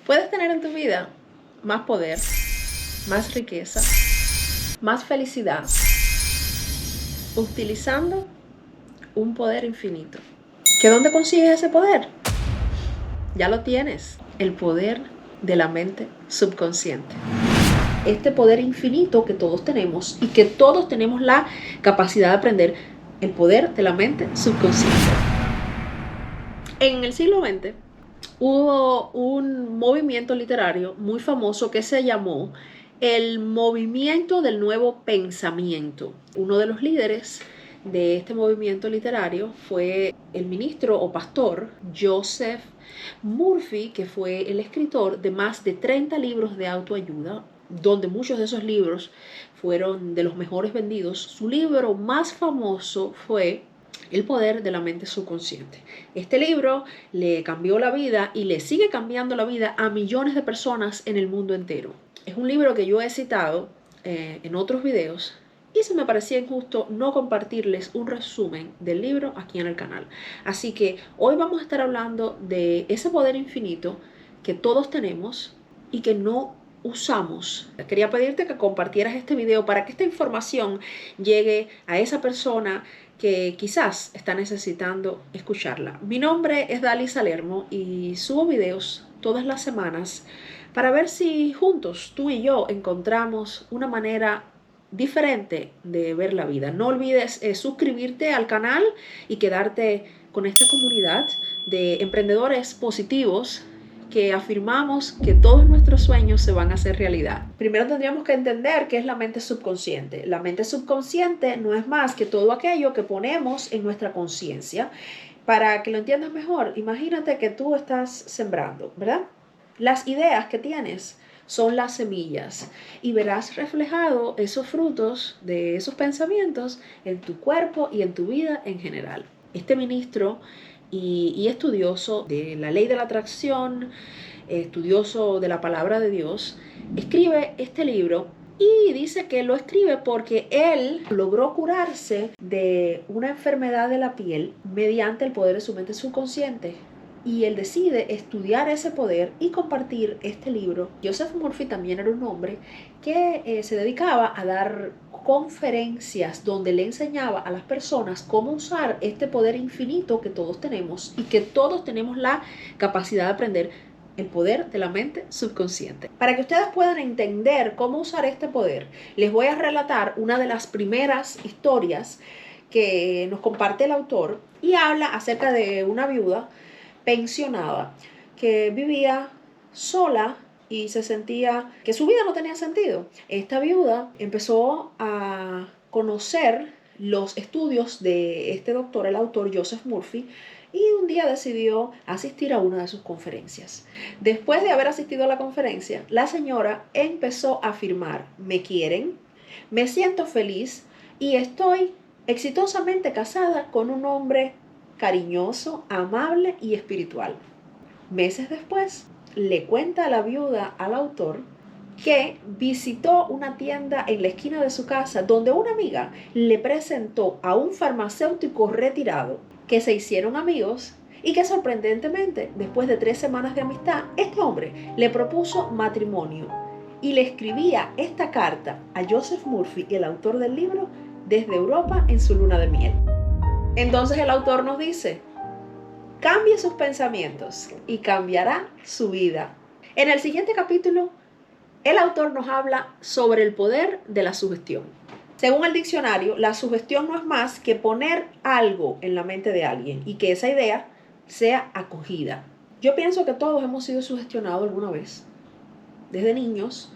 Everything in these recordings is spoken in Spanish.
Puedes tener en tu vida más poder, más riqueza, más felicidad, utilizando un poder infinito. ¿Que dónde consigues ese poder? Ya lo tienes, el poder de la mente subconsciente. Este poder infinito que todos tenemos y que todos tenemos la capacidad de aprender, el poder de la mente subconsciente. En el siglo XX hubo un movimiento literario muy famoso que se llamó el movimiento del nuevo pensamiento. Uno de los líderes de este movimiento literario fue el ministro o pastor Joseph Murphy, que fue el escritor de más de 30 libros de autoayuda, donde muchos de esos libros fueron de los mejores vendidos. Su libro más famoso fue El poder de la mente subconsciente. Este libro le cambió la vida y le sigue cambiando la vida a millones de personas en el mundo entero. Es un libro que yo he citado en otros videos y se me parecía injusto no compartirles un resumen del libro aquí en el canal. Así que hoy vamos a estar hablando de ese poder infinito que todos tenemos y que no usamos. Quería pedirte que compartieras este video para que esta información llegue a esa persona que quizás está necesitando escucharla. Mi nombre es Dali Salermo y subo videos todas las semanas para ver si juntos tú y yo encontramos una manera diferente de ver la vida. No olvides suscribirte al canal y quedarte con esta comunidad de emprendedores positivos que afirmamos que todos nuestros sueños se van a hacer realidad. Primero tendríamos que entender qué es la mente subconsciente. La mente subconsciente no es más que todo aquello que ponemos en nuestra conciencia. Para que lo entiendas mejor, imagínate que tú estás sembrando, ¿verdad? Las ideas que tienes son las semillas y verás reflejado esos frutos de esos pensamientos en tu cuerpo y en tu vida en general. Este ministro y estudioso de la ley de la atracción, estudioso de la palabra de Dios, escribe este libro y dice que lo escribe porque él logró curarse de una enfermedad de la piel mediante el poder de su mente subconsciente. Y él decide estudiar ese poder y compartir este libro. Joseph Murphy también era un hombre que se dedicaba a dar conferencias donde le enseñaba a las personas cómo usar este poder infinito que todos tenemos y que todos tenemos la capacidad de aprender, el poder de la mente subconsciente. Para que ustedes puedan entender cómo usar este poder, les voy a relatar una de las primeras historias que nos comparte el autor y habla acerca de una viuda pensionada que vivía sola y se sentía que su vida no tenía sentido. Esta viuda empezó a conocer los estudios de este doctor, el autor Joseph Murphy, y un día decidió asistir a una de sus conferencias. Después de haber asistido a la conferencia, la señora empezó a afirmar: me quieren, me siento feliz y estoy exitosamente casada con un hombre cariñoso, amable y espiritual. Meses después, le cuenta a la viuda al autor que visitó una tienda en la esquina de su casa donde una amiga le presentó a un farmacéutico retirado, que se hicieron amigos y que sorprendentemente, después de 3 semanas de amistad, este hombre le propuso matrimonio y le escribía esta carta a Joseph Murphy, el autor del libro, desde Europa en su luna de miel. Entonces el autor nos dice: cambie sus pensamientos y cambiará su vida. En el siguiente capítulo, el autor nos habla sobre el poder de la sugestión. Según el diccionario, la sugestión no es más que poner algo en la mente de alguien y que esa idea sea acogida. Yo pienso que todos hemos sido sugestionados alguna vez. Desde niños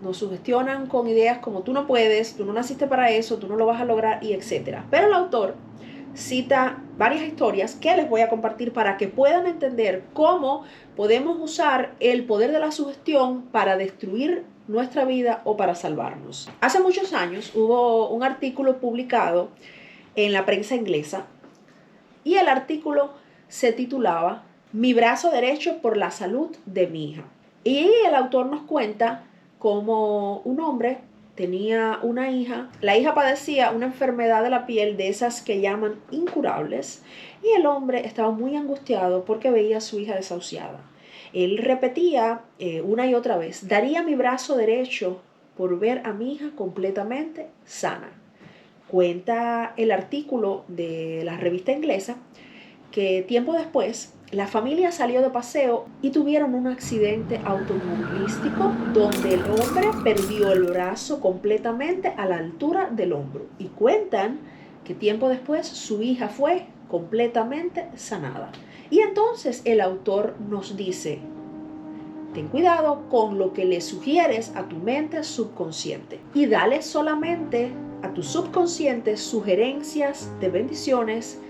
nos sugestionan con ideas como tú no puedes, tú no naciste para eso, tú no lo vas a lograr y etc. Pero el autor cita varias historias que les voy a compartir para que puedan entender cómo podemos usar el poder de la sugestión para destruir nuestra vida o para salvarnos. Hace muchos años hubo un artículo publicado en la prensa inglesa y el artículo se titulaba Mi brazo derecho por la salud de mi hija. Y el autor nos cuenta cómo un hombre tenía una hija. La hija padecía una enfermedad de la piel de esas que llaman incurables y el hombre estaba muy angustiado porque veía a su hija desahuciada. Él repetía una y otra vez: daría mi brazo derecho por ver a mi hija completamente sana. Cuenta el artículo de la revista inglesa que tiempo después la familia salió de paseo y tuvieron un accidente automovilístico donde el hombre perdió el brazo completamente a la altura del hombro. Y cuentan que tiempo después su hija fue completamente sanada. Y entonces el autor nos dice: ten cuidado con lo que le sugieres a tu mente subconsciente y dale solamente a tu subconsciente sugerencias de bendiciones,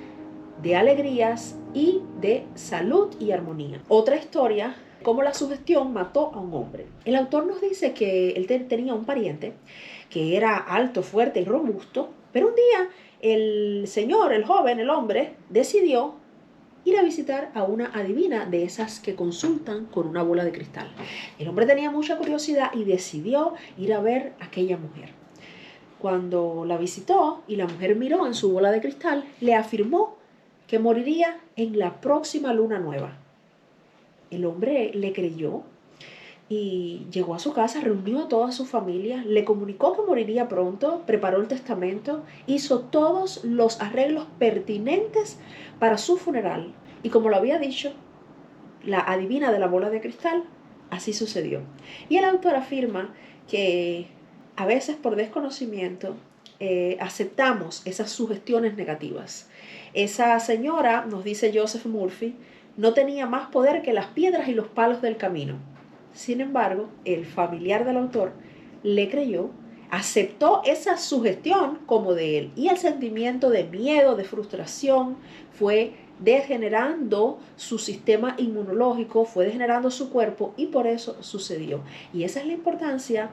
de alegrías y de salud y armonía. Otra historia, cómo la sugestión mató a un hombre. El autor nos dice que él tenía un pariente que era alto, fuerte y robusto, pero un día el señor, el joven, el hombre, decidió ir a visitar a una adivina de esas que consultan con una bola de cristal. El hombre tenía mucha curiosidad y decidió ir a ver a aquella mujer. Cuando la visitó y la mujer miró en su bola de cristal, le afirmó que moriría en la próxima luna nueva. El hombre le creyó y llegó a su casa, reunió a toda su familia, le comunicó que moriría pronto, preparó el testamento, hizo todos los arreglos pertinentes para su funeral. Y como lo había dicho la adivina de la bola de cristal, así sucedió. Y el autor afirma que a veces por desconocimiento aceptamos esas sugestiones negativas. Esa señora, nos dice Joseph Murphy, no tenía más poder que las piedras y los palos del camino. Sin embargo, el familiar del autor le creyó, aceptó esa sugestión como de él, y el sentimiento de miedo, de frustración, fue degenerando su sistema inmunológico, fue degenerando su cuerpo, y por eso sucedió. Y esa es la importancia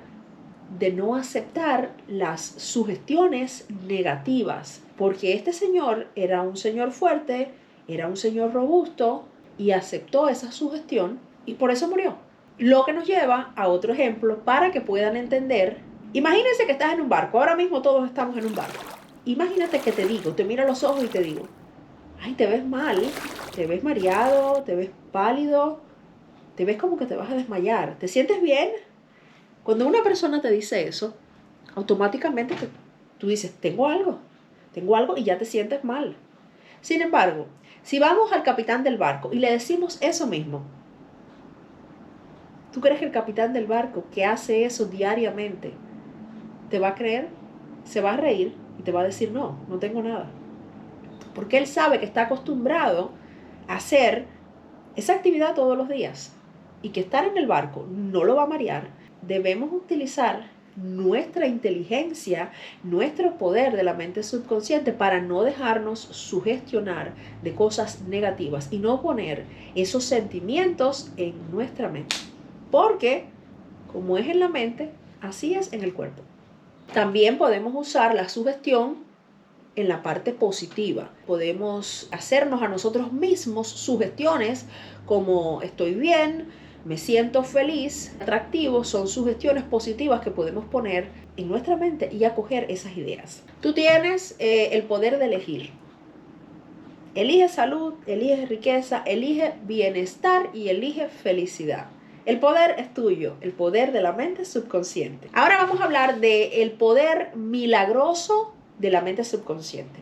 de no aceptar las sugestiones negativas, porque este señor era un señor fuerte, era un señor robusto y aceptó esa sugestión y por eso murió. Lo que nos lleva a otro ejemplo para que puedan entender. Imagínense que estás en un barco, ahora mismo todos estamos en un barco. Imagínate que te digo, te miro a los ojos y te digo: ay, te ves mal, te ves mareado, te ves pálido, te ves como que te vas a desmayar, ¿te sientes bien? Cuando una persona te dice eso, automáticamente tú dices: tengo algo y ya te sientes mal. Sin embargo, si vamos al capitán del barco y le decimos eso mismo, ¿tú crees que el capitán del barco que hace eso diariamente te va a creer? Se va a reír y te va a decir: no, no tengo nada. Porque él sabe que está acostumbrado a hacer esa actividad todos los días y que estar en el barco no lo va a marear. Debemos utilizar nuestra inteligencia, nuestro poder de la mente subconsciente para no dejarnos sugestionar de cosas negativas y no poner esos sentimientos en nuestra mente. Porque como es en la mente, así es en el cuerpo. También podemos usar la sugestión en la parte positiva. Podemos hacernos a nosotros mismos sugestiones como: estoy bien, me siento feliz, atractivo. Son sugestiones positivas que podemos poner en nuestra mente y acoger esas ideas. Tú tienes el poder de elegir. Elige salud, elige riqueza, elige bienestar y elige felicidad. El poder es tuyo, el poder de la mente subconsciente. Ahora vamos a hablar del poder milagroso de la mente subconsciente.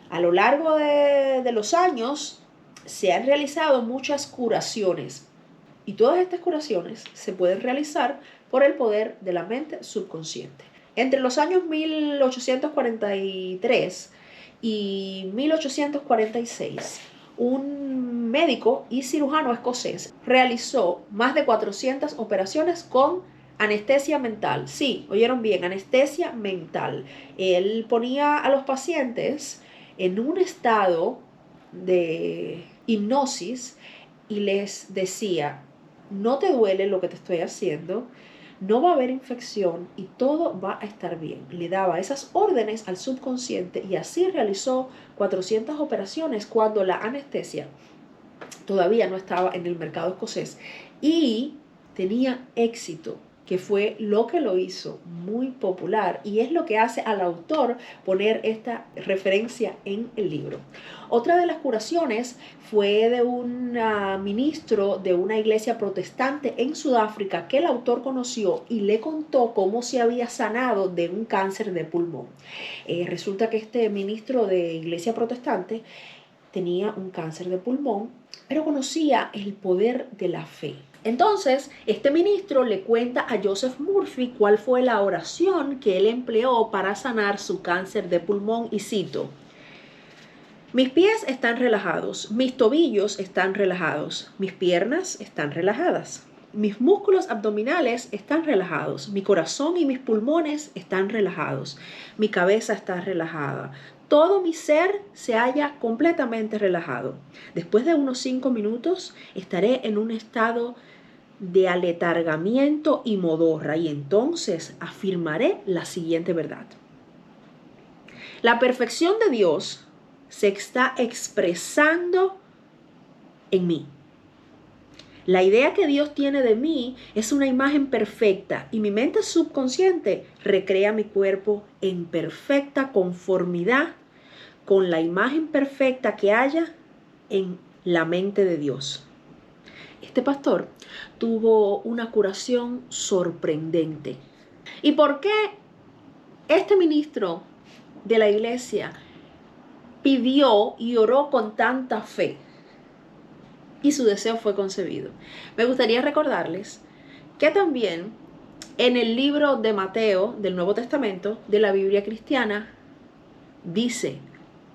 A lo largo de los años se han realizado muchas curaciones y todas estas curaciones se pueden realizar por el poder de la mente subconsciente. Entre los años 1843 y 1846, un médico y cirujano escocés realizó más de 400 operaciones con anestesia mental. Sí, oyeron bien, anestesia mental. Él ponía a los pacientes en un estado de hipnosis y les decía: no te duele lo que te estoy haciendo, no va a haber infección y todo va a estar bien. Le daba esas órdenes al subconsciente y así realizó 400 operaciones cuando la anestesia todavía no estaba en el mercado escocés y tenía éxito. que fue lo que lo hizo muy popular y es lo que hace al autor poner esta referencia en el libro. Otra de las curaciones fue de un ministro de una iglesia protestante en Sudáfrica que el autor conoció y le contó cómo se había sanado de un cáncer de pulmón. Resulta que este ministro de iglesia protestante tenía un cáncer de pulmón, pero conocía el poder de la fe. Entonces, este ministro le cuenta a Joseph Murphy cuál fue la oración que él empleó para sanar su cáncer de pulmón y cito: mis pies están relajados, mis tobillos están relajados, mis piernas están relajadas, mis músculos abdominales están relajados, mi corazón y mis pulmones están relajados, mi cabeza está relajada. Todo mi ser se halla completamente relajado. Después de unos 5 minutos estaré en un estado de aletargamiento y modorra y entonces afirmaré la siguiente verdad: la perfección de Dios se está expresando en mí. La idea que Dios tiene de mí es una imagen perfecta y mi mente subconsciente recrea mi cuerpo en perfecta conformidad con la imagen perfecta que haya en la mente de Dios. Este pastor tuvo una curación sorprendente. ¿Y por qué este ministro de la iglesia pidió y oró con tanta fe? Y su deseo fue concebido. Me gustaría recordarles que también en el libro de Mateo del Nuevo Testamento de la Biblia cristiana dice: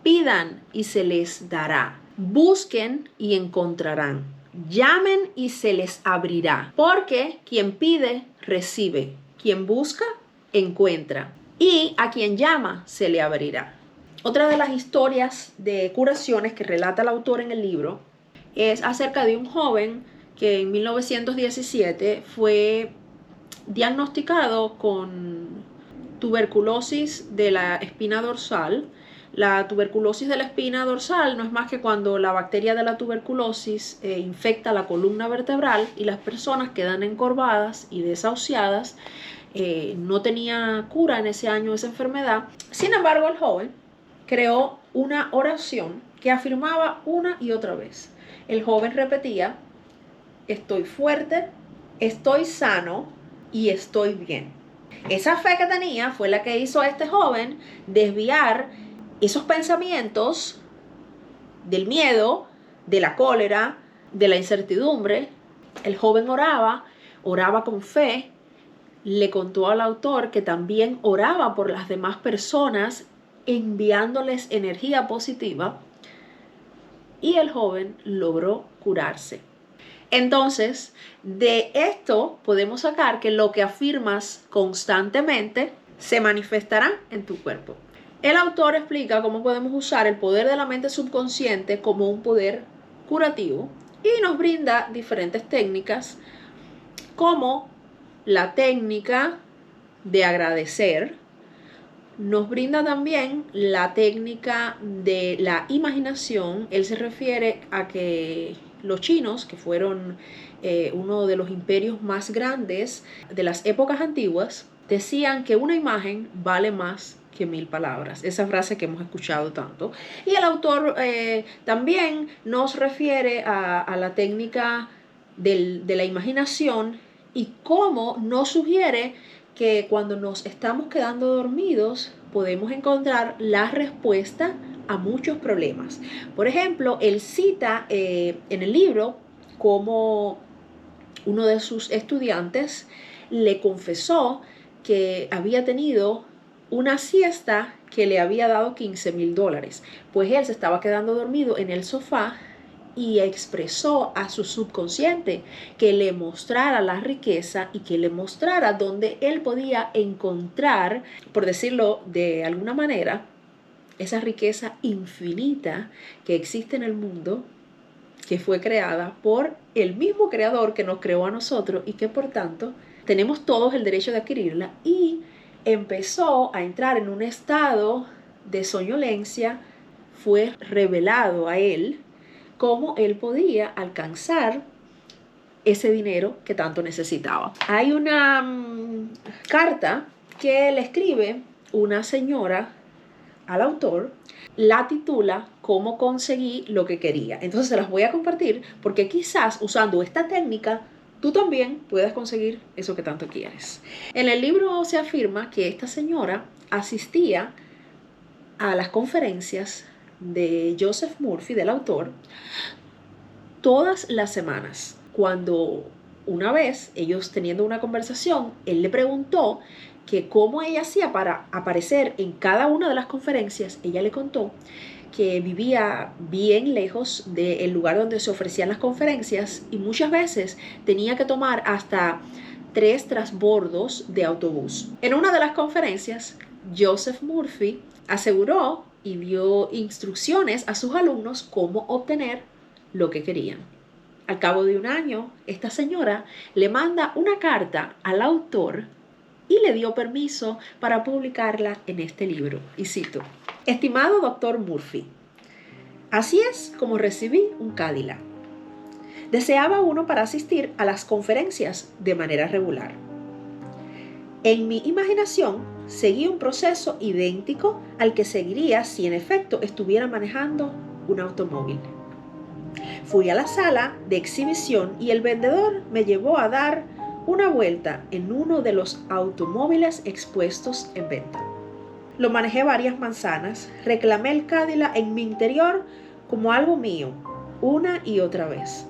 pidan y se les dará, busquen y encontrarán, llamen y se les abrirá, porque quien pide recibe, quien busca encuentra y a quien llama se le abrirá. Otra de las historias de curaciones que relata el autor en el libro es acerca de un joven que en 1917 fue diagnosticado con tuberculosis de la espina dorsal. La tuberculosis de la espina dorsal no es más que cuando la bacteria de la tuberculosis infecta la columna vertebral y las personas quedan encorvadas y desahuciadas. No tenía cura en ese año esa enfermedad. Sin embargo, el joven creó una oración que afirmaba una y otra vez. El joven repetía: estoy fuerte, estoy sano y estoy bien. Esa fe que tenía fue la que hizo a este joven desviar esos pensamientos del miedo, de la cólera, de la incertidumbre. El joven oraba con fe. Le contó al autor que también oraba por las demás personas, enviándoles energía positiva, y el joven logró curarse. Entonces, de esto podemos sacar que lo que afirmas constantemente se manifestará en tu cuerpo. El autor explica cómo podemos usar el poder de la mente subconsciente como un poder curativo y nos brinda diferentes técnicas, como la técnica de agradecer. Nos brinda también la técnica de la imaginación. Él se refiere a que los chinos, que fueron uno de los imperios más grandes de las épocas antiguas, decían que una imagen vale más que 1000 palabras. Esa frase que hemos escuchado tanto. Y el autor también nos refiere a la técnica de la imaginación y cómo nos sugiere que cuando nos estamos quedando dormidos podemos encontrar la respuesta a muchos problemas. Por ejemplo, él cita en el libro cómo uno de sus estudiantes le confesó que había tenido una siesta que le había dado $15,000. Pues él se estaba quedando dormido en el sofá y expresó a su subconsciente que le mostrara la riqueza y que le mostrara dónde él podía encontrar, por decirlo de alguna manera, esa riqueza infinita que existe en el mundo, que fue creada por el mismo creador que nos creó a nosotros y que por tanto tenemos todos el derecho de adquirirla. Y empezó a entrar en un estado de soñolencia. Fue revelado a él cómo él podía alcanzar ese dinero que tanto necesitaba. Hay una carta que le escribe una señora al autor, la titula Cómo conseguí lo que quería. Entonces se las voy a compartir porque quizás usando esta técnica tú también puedes conseguir eso que tanto quieres. En el libro se afirma que esta señora asistía a las conferencias de Joseph Murphy, del autor, todas las semanas. Cuando una vez ellos teniendo una conversación, él le preguntó que cómo ella hacía para aparecer en cada una de las conferencias. Ella le contó que vivía bien lejos del lugar donde se ofrecían las conferencias y muchas veces tenía que tomar hasta 3 transbordos de autobús. En una de las conferencias, Joseph Murphy aseguró y dio instrucciones a sus alumnos cómo obtener lo que querían. Al cabo de un año, esta señora le manda una carta al autor y le dio permiso para publicarla en este libro. Y cito: estimado doctor Murphy, así es como recibí un Cadillac. Deseaba uno para asistir a las conferencias de manera regular. En mi imaginación, seguí un proceso idéntico al que seguiría si en efecto estuviera manejando un automóvil. Fui a la sala de exhibición y el vendedor me llevó a dar una vuelta en uno de los automóviles expuestos en venta. Lo manejé varias manzanas, reclamé el Cadillac en mi interior como algo mío, una y otra vez.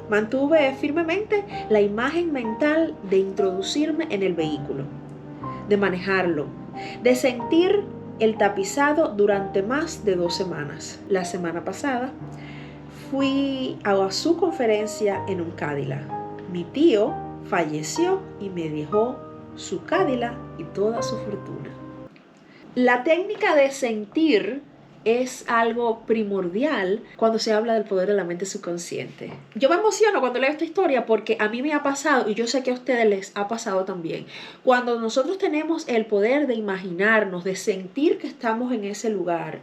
Mantuve firmemente la imagen mental de introducirme en el vehículo, de manejarlo, de sentir el tapizado durante más de 2 semanas. La semana pasada fui a su conferencia en un Cadillac. Mi tío falleció y me dejó su Cadillac y toda su fortuna. La técnica de sentir es algo primordial cuando se habla del poder de la mente subconsciente. Yo me emociono cuando leo esta historia porque a mí me ha pasado y yo sé que a ustedes les ha pasado también. Cuando nosotros tenemos el poder de imaginarnos, de sentir que estamos en ese lugar,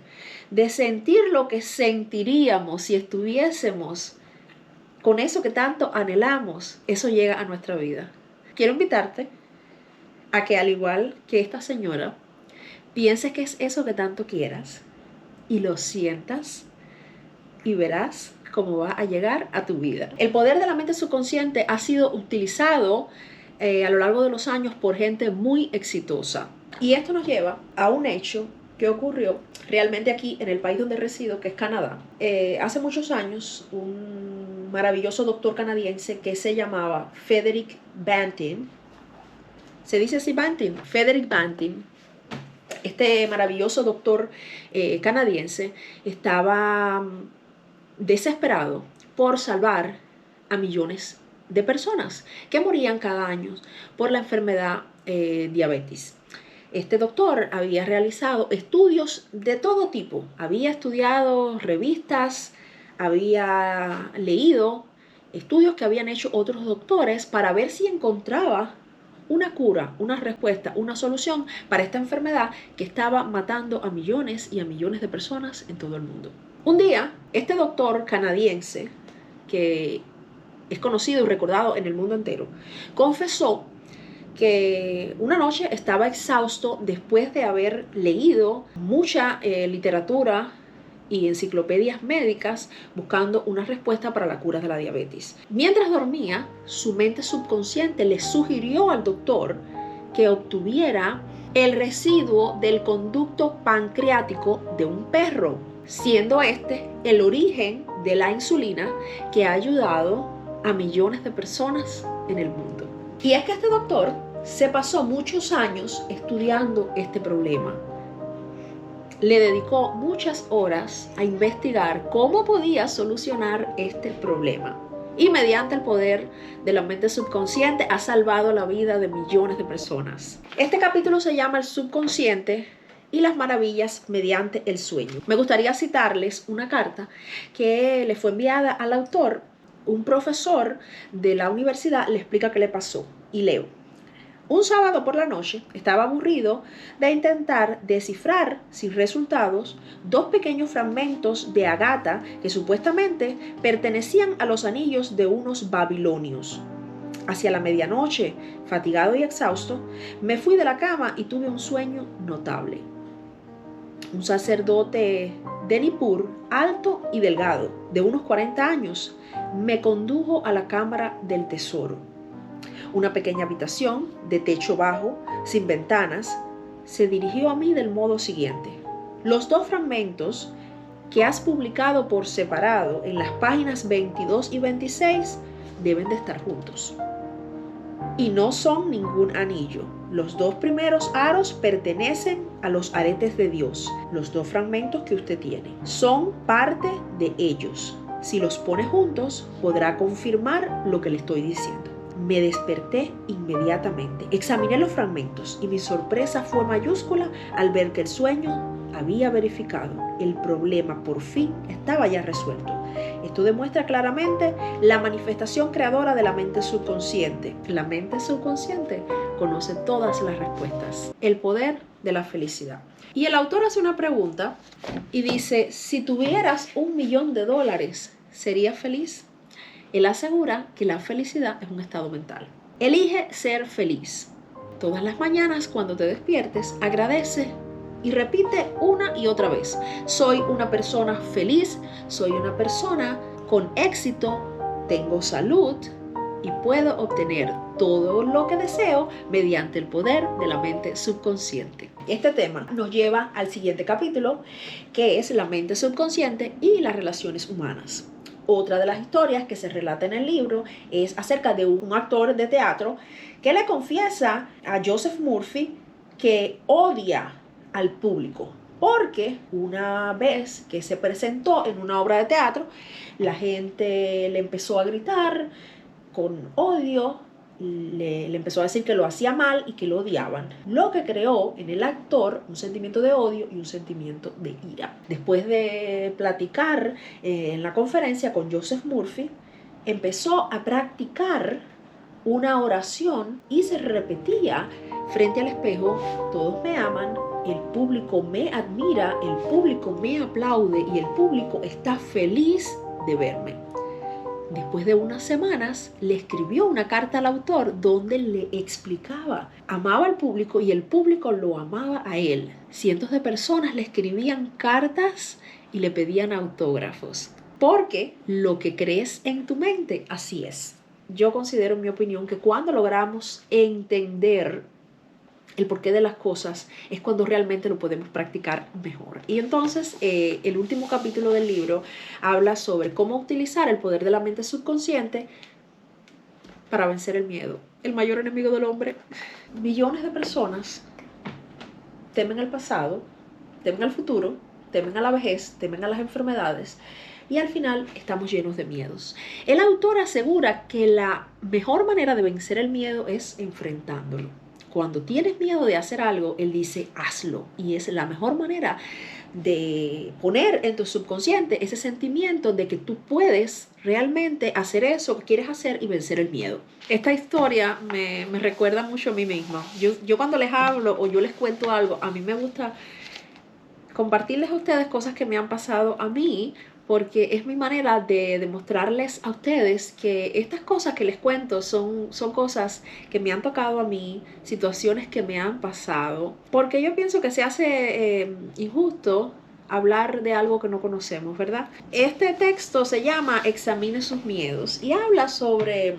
de sentir lo que sentiríamos si estuviésemos con eso que tanto anhelamos, eso llega a nuestra vida. Quiero invitarte a que, al igual que esta señora, pienses que es eso que tanto quieras y lo sientas y verás cómo va a llegar a tu vida. El poder de la mente subconsciente ha sido utilizado a lo largo de los años por gente muy exitosa. Y esto nos lleva a un hecho que ocurrió realmente aquí en el país donde resido, que es Canadá. Hace muchos años, un maravilloso doctor canadiense que se llamaba Frederick Banting, se dice así Banting, Frederick Banting, este maravilloso doctor canadiense estaba desesperado por salvar a millones de personas que morían cada año por la enfermedad diabetes. Este doctor había realizado estudios de todo tipo, había estudiado revistas, había leído estudios que habían hecho otros doctores para ver si encontraba una cura, una respuesta, una solución para esta enfermedad que estaba matando a millones y a millones de personas en todo el mundo. Un día, este doctor canadiense, que es conocido y recordado en el mundo entero, confesó que una noche estaba exhausto después de haber leído mucha literatura y enciclopedias médicas buscando una respuesta para la cura de la diabetes. Mientras dormía, su mente subconsciente le sugirió al doctor que obtuviera el residuo del conducto pancreático de un perro, siendo este el origen de la insulina que ha ayudado a millones de personas en el mundo. Y es que este doctor se pasó muchos años estudiando este problema. Le dedicó muchas horas a investigar cómo podía solucionar este problema. Y mediante el poder de la mente subconsciente ha salvado la vida de millones de personas. Este capítulo se llama El subconsciente y las maravillas mediante el sueño. Me gustaría citarles una carta que le fue enviada al autor. Un profesor de la universidad le explica qué le pasó. Y leo: Un sábado por la noche estaba aburrido de intentar descifrar sin resultados 2 pequeños fragmentos de ágata que supuestamente pertenecían a los anillos de unos babilonios. Hacia la medianoche, fatigado y exhausto, me fui de la cama y tuve un sueño notable. Un sacerdote de Nippur, alto y delgado, de unos 40 años, me condujo a la cámara del tesoro. Una pequeña habitación de techo bajo, sin ventanas, se dirigió a mí del modo siguiente. Los 2 fragmentos que has publicado por separado en las páginas 22 y 26 deben de estar juntos. Y no son ningún anillo. Los 2 primeros aros pertenecen a los aretes de Dios. Los 2 fragmentos que usted tiene son parte de ellos. Si los pone juntos, podrá confirmar lo que le estoy diciendo. Me desperté inmediatamente. Examiné los fragmentos y mi sorpresa fue mayúscula al ver que el sueño había verificado. El problema por fin estaba ya resuelto. Esto demuestra claramente la manifestación creadora de la mente subconsciente. La mente subconsciente conoce todas las respuestas. El poder de la felicidad. Y el autor hace una pregunta y dice, si tuvieras $1.000.000, ¿serías feliz? Él asegura que la felicidad es un estado mental. Elige ser feliz. Todas las mañanas cuando te despiertes, agradece y repite una y otra vez. Soy una persona feliz, soy una persona con éxito, tengo salud y puedo obtener todo lo que deseo mediante el poder de la mente subconsciente. Este tema nos lleva al siguiente capítulo, que es la mente subconsciente y las relaciones humanas. Otra de las historias que se relata en el libro es acerca de un actor de teatro que le confiesa a Joseph Murphy que odia al público, porque una vez que se presentó en una obra de teatro, la gente le empezó a gritar con odio, le empezó a decir que lo hacía mal y que lo odiaban, lo que creó en el actor un sentimiento de odio y un sentimiento de ira. Después de platicar en la conferencia con Joseph Murphy, empezó a practicar una oración y se repetía frente al espejo: todos me aman, el público me admira, el público me aplaude y el público está feliz de verme. Después de unas semanas, le escribió una carta al autor donde le explicaba, amaba al público y el público lo amaba a él. Cientos de personas le escribían cartas y le pedían autógrafos. Porque lo que crees en tu mente, así es. Yo considero, en mi opinión, que cuando logramos entender el porqué de las cosas es cuando realmente lo podemos practicar mejor. Y entonces el último capítulo del libro habla sobre cómo utilizar el poder de la mente subconsciente para vencer el miedo, el mayor enemigo del hombre. Millones de personas temen el pasado, temen al futuro, temen a la vejez, temen a las enfermedades y al final estamos llenos de miedos. El autor asegura que la mejor manera de vencer el miedo es enfrentándolo. Cuando tienes miedo de hacer algo, él dice, hazlo. Y es la mejor manera de poner en tu subconsciente ese sentimiento de que tú puedes realmente hacer eso que quieres hacer y vencer el miedo. Esta historia me recuerda mucho a mí misma. Yo cuando les hablo o yo les cuento algo, a mí me gusta compartirles a ustedes cosas que me han pasado a mí, porque es mi manera de demostrarles a ustedes que estas cosas que les cuento son cosas que me han tocado a mí, situaciones que me han pasado, porque yo pienso que se hace injusto hablar de algo que no conocemos, ¿verdad? Este texto se llama Examine sus miedos y habla sobre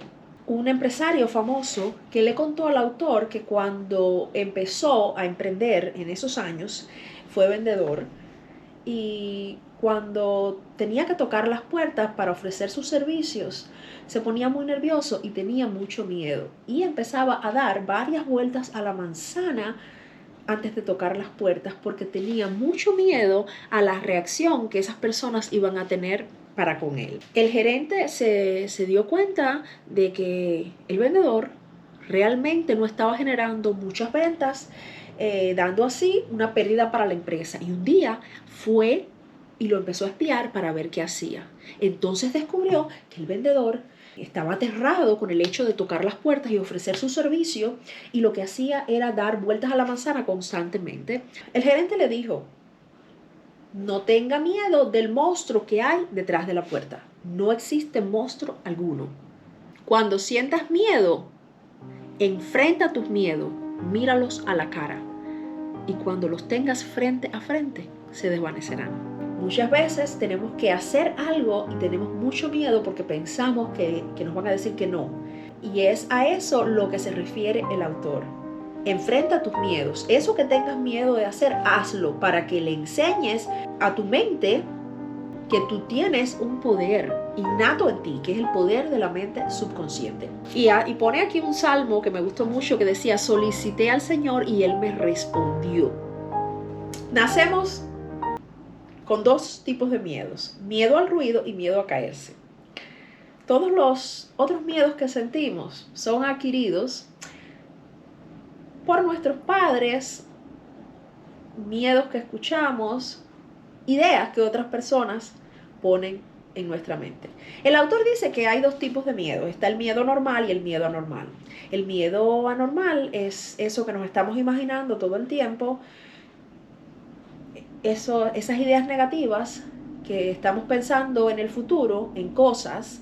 un empresario famoso que le contó al autor que cuando empezó a emprender en esos años, fue vendedor y cuando tenía que tocar las puertas para ofrecer sus servicios, se ponía muy nervioso y tenía mucho miedo. Y empezaba a dar varias vueltas a la manzana antes de tocar las puertas porque tenía mucho miedo a la reacción que esas personas iban a tener para con él. El gerente se dio cuenta de que el vendedor realmente no estaba generando muchas ventas, dando así una pérdida para la empresa. Y un día fue y lo empezó a espiar para ver qué hacía. Entonces descubrió que el vendedor Estaba aterrado con el hecho de tocar las puertas y ofrecer su servicio, y lo que hacía era dar vueltas a la manzana constantemente. El gerente le dijo: no tenga miedo del monstruo que hay detrás de la puerta. No existe monstruo alguno. Cuando sientas miedo, enfrenta tus miedos, míralos a la cara, y cuando los tengas frente a frente, se desvanecerán. Muchas veces tenemos que hacer algo y tenemos mucho miedo porque pensamos que nos van a decir que no. Y es a eso lo que se refiere el autor. Enfrenta tus miedos. Eso que tengas miedo de hacer, hazlo para que le enseñes a tu mente que tú tienes un poder innato en ti, que es el poder de la mente subconsciente. Y pone aquí un salmo que me gustó mucho que decía: solicité al Señor y Él me respondió. Nacemos con dos tipos de miedos: miedo al ruido y miedo a caerse. Todos los otros miedos que sentimos son adquiridos por nuestros padres, miedos que escuchamos, ideas que otras personas ponen en nuestra mente. El autor dice que hay dos tipos de miedo. Está el miedo normal y el miedo anormal. El miedo anormal es eso que nos estamos imaginando todo el tiempo, esas ideas negativas que estamos pensando en el futuro, en cosas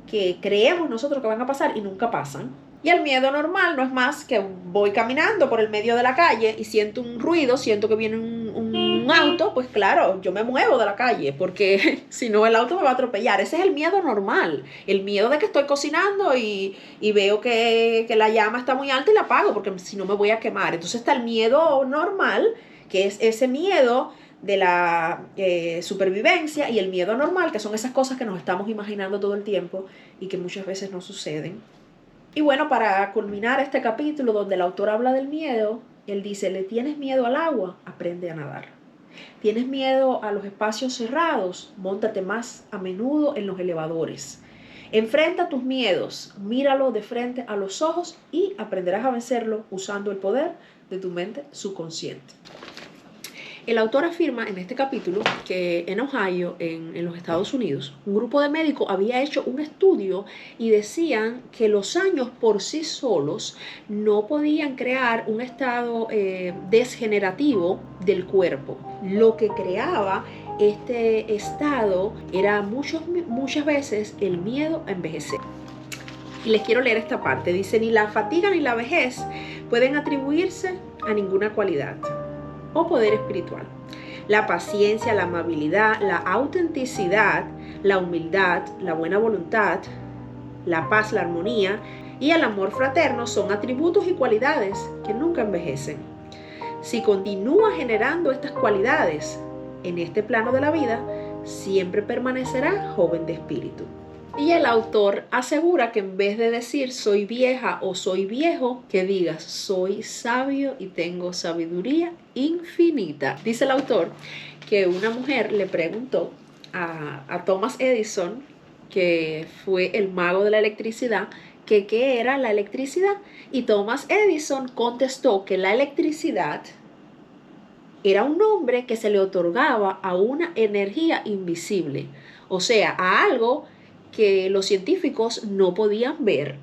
que creemos nosotros que van a pasar y nunca pasan. Y el miedo normal no es más que voy caminando por el medio de la calle y siento un ruido, siento que viene un auto, pues claro, yo me muevo de la calle porque si no el auto me va a atropellar. Ese es el miedo normal, el miedo de que estoy cocinando y veo que la llama está muy alta y la apago porque si no me voy a quemar. Entonces está el miedo normal, que es ese miedo de la supervivencia, y el miedo anormal, que son esas cosas que nos estamos imaginando todo el tiempo y que muchas veces no suceden. Y bueno, para culminar este capítulo donde el autor habla del miedo, él dice: ¿le tienes miedo al agua? Aprende a nadar. ¿Tienes miedo a los espacios cerrados? Móntate más a menudo en los elevadores. Enfrenta tus miedos, míralo de frente a los ojos y aprenderás a vencerlo usando el poder de tu mente subconsciente. El autor afirma en este capítulo que en Ohio, en los Estados Unidos, un grupo de médicos había hecho un estudio y decían que los años por sí solos no podían crear un estado degenerativo del cuerpo. Lo que creaba este estado era muchas veces el miedo a envejecer. Y les quiero leer esta parte. Dice: ni la fatiga ni la vejez pueden atribuirse a ninguna cualidad o poder espiritual. La paciencia, la amabilidad, la autenticidad, la humildad, la buena voluntad, la paz, la armonía y el amor fraterno son atributos y cualidades que nunca envejecen. Si continúa generando estas cualidades en este plano de la vida, siempre permanecerá joven de espíritu. Y el autor asegura que en vez de decir soy vieja o soy viejo, que digas soy sabio y tengo sabiduría infinita. Dice el autor que una mujer le preguntó a Thomas Edison, que fue el mago de la electricidad, que qué era la electricidad. Y Thomas Edison contestó que la electricidad era un nombre que se le otorgaba a una energía invisible, o sea, a algo que los científicos no podían ver.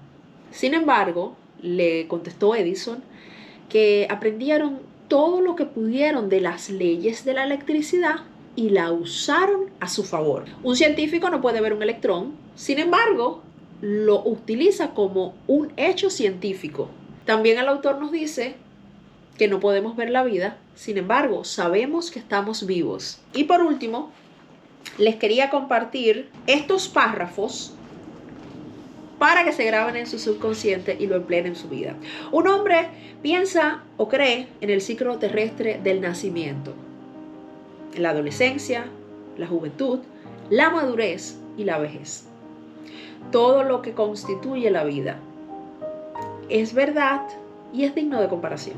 Sin embargo, le contestó Edison que aprendieron todo lo que pudieron de las leyes de la electricidad y la usaron a su favor. Un científico no puede ver un electrón, sin embargo, lo utiliza como un hecho científico. También el autor nos dice que no podemos ver la vida, sin embargo, sabemos que estamos vivos. Y por último, les quería compartir estos párrafos para que se graben en su subconsciente y lo empleen en su vida. Un hombre piensa o cree en el ciclo terrestre del nacimiento, la adolescencia, la juventud, la madurez y la vejez. Todo lo que constituye la vida es verdad y es digno de comparación.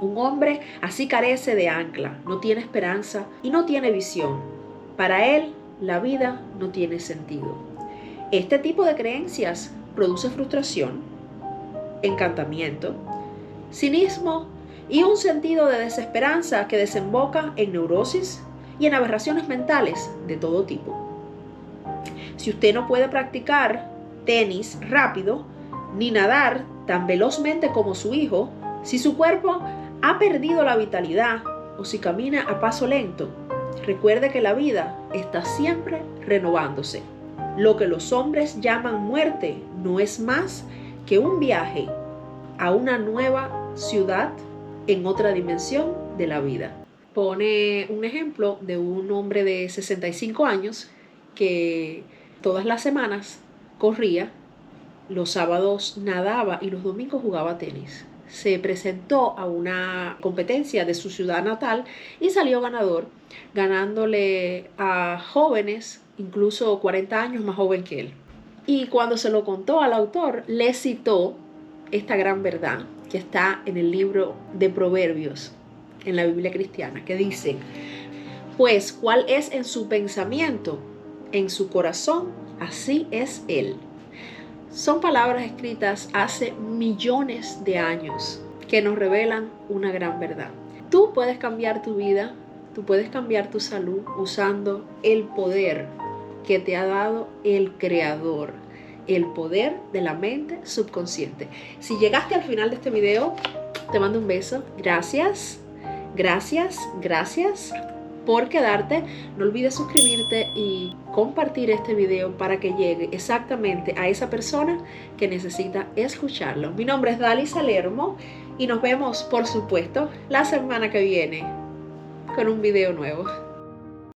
Un hombre así carece de ancla, no tiene esperanza y no tiene visión. Para él, la vida no tiene sentido. Este tipo de creencias produce frustración, encantamiento, cinismo y un sentido de desesperanza que desemboca en neurosis y en aberraciones mentales de todo tipo. Si usted no puede practicar tenis rápido, ni nadar tan velozmente como su hijo, si su cuerpo ha perdido la vitalidad o si camina a paso lento, recuerde que la vida está siempre renovándose. Lo que los hombres llaman muerte no es más que un viaje a una nueva ciudad en otra dimensión de la vida. Pone un ejemplo de un hombre de 65 años que todas las semanas corría, los sábados nadaba y los domingos jugaba tenis. Se presentó a una competencia de su ciudad natal y salió ganador, ganándole a jóvenes, incluso 40 años más joven que él. Y cuando se lo contó al autor, le citó esta gran verdad que está en el libro de Proverbios, en la Biblia cristiana, que dice: pues cuál es en su pensamiento, en su corazón, así es él. Son palabras escritas hace millones de años que nos revelan una gran verdad. Tú puedes cambiar tu vida, tú puedes cambiar tu salud usando el poder que te ha dado el Creador, el poder de la mente subconsciente. Si llegaste al final de este video, te mando un beso. Gracias, gracias, gracias por quedarte. No olvides suscribirte y compartir este video para que llegue exactamente a esa persona que necesita escucharlo. Mi nombre es Dali Salermo y nos vemos, por supuesto, la semana que viene con un video nuevo.